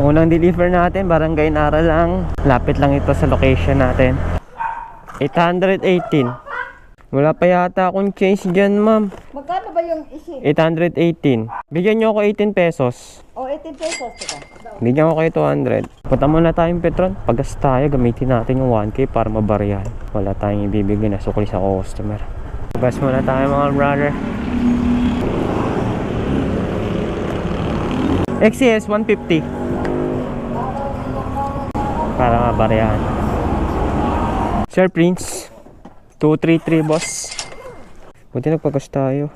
Unang deliver natin, Barangay Nara lang. Lapit lang ito sa location natin. 818. Wala pa yata akong change dyan, ma'am. Magkano ba yung isip? 818. Bigyan nyo ako 18 pesos. O, 18 pesos. Bigyan ko kayo 200. Punta muna tayong Petron. Paggas tayo, gamitin natin yung 1K para mabaryahan. Wala tayong ibibigay na sukli sa customer. Paggas muna tayo mga brother. XCS 150. Para mabaryahan. Sir Prince 233 boss. Buti nagpagkas tayo.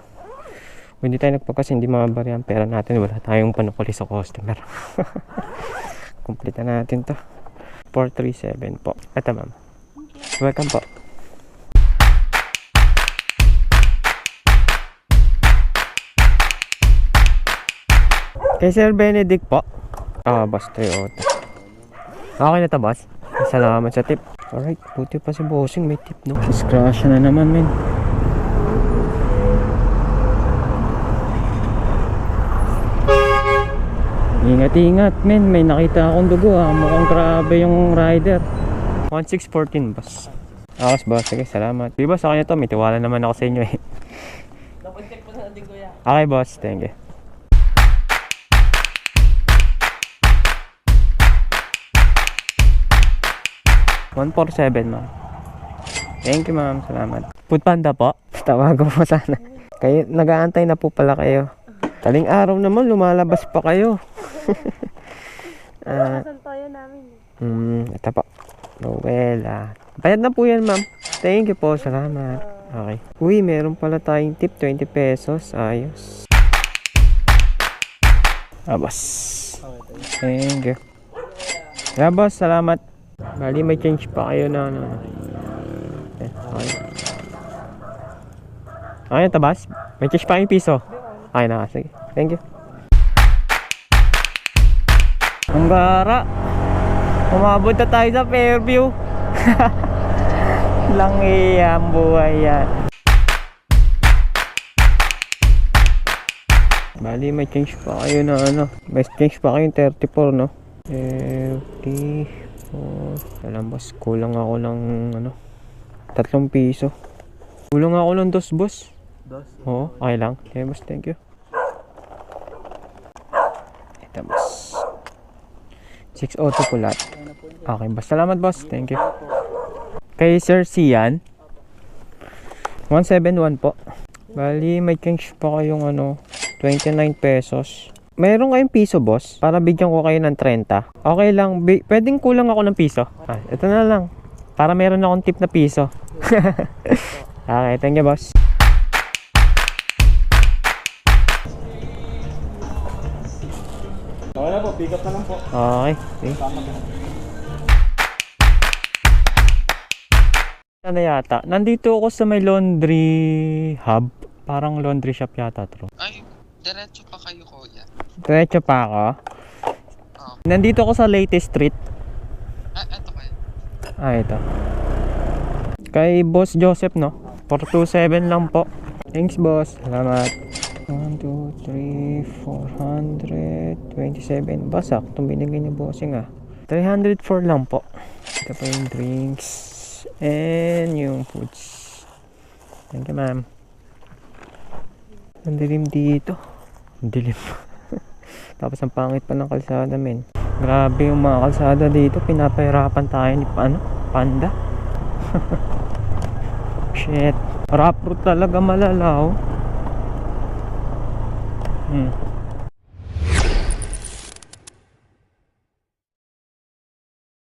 Kung hindi tayo nagpagkas, hindi mababarya ang pera natin. Wala tayong panukuli sa customer. Complete na natin to. 437 po. Ito ma'am. Welcome po. Kay Sir Benedict po. Boss Toyota. Okay na to boss. Salamat sa tip. Alright, buti pa si bossing may tip no. Scratch na naman men. Ingat-ingat men, may nakita akong dugo mukhang grabe yung rider. 1614 boss. Boss, sige salamat. Di ba sa kanya to, may tiwala naman ako sa inyo eh. Double-check po na natin kuya. Okay boss, thank you. $147 ma'am. Thank you ma'am, salamat. Food Panda po, tawagan mo sana. Kayo, nag-aantay na po pala kayo. Taling araw naman, lumalabas pa kayo. Tayo namin. Ito po. Noel, bayad na po yan ma'am. Thank you po, salamat. Okay. Uy, meron pala tayong tip, 20 pesos. Ayos. Boss. Thank you. Boss, salamat. Bali, may change pa kayo na ano. Okay. Okay, tabas. May change pa yung piso. Okay na, sige. Thank you. Ang gara. Umabot na tayo sa Fairview. Lang ang buhay yan. Bali, may change pa kayo na ano. May change pa kayo 34, no? 34. Alam boss, kulang ako ng ano 3 piso. Kulang ako ng 2 boss. 2? Oo, okay lang. Okay boss, thank you. Ito boss 6 auto po lahat. Okay boss, salamat boss, thank you. Kay Sir Sian 171 po. Bali may change pa kayong ano 29 pesos. Mayroon kayong piso boss para bigyan ko kayo ng 30. Okay lang, pwedeng kulang ako ng piso. Ito na lang para meron akong tip na piso. Okay, thank you boss. Okay na po, pick up na lang po. Okay, ano yata, nandito ako sa may laundry hub. Parang laundry shop yata to. Ay, diretso pa kayo kuya. Diretso pa ako. Nandito ako sa latest street. Eto kayo. Ito. Kay Boss Joseph, no? 427 lang po. Thanks, boss. Salamat. 1, 2, 3, 427. Basak. Itong binigay ni bossing 304 lang po. Ito pa yung drinks. And yung foods. Thank you, ma'am. Ang dilim dito. Ang dilim. Tapos ang pangit pa ng kalsada, men. Grabe yung mga kalsada dito. Pinapahirapan tayo ni Panda. Shit. Rough road talaga malalaw.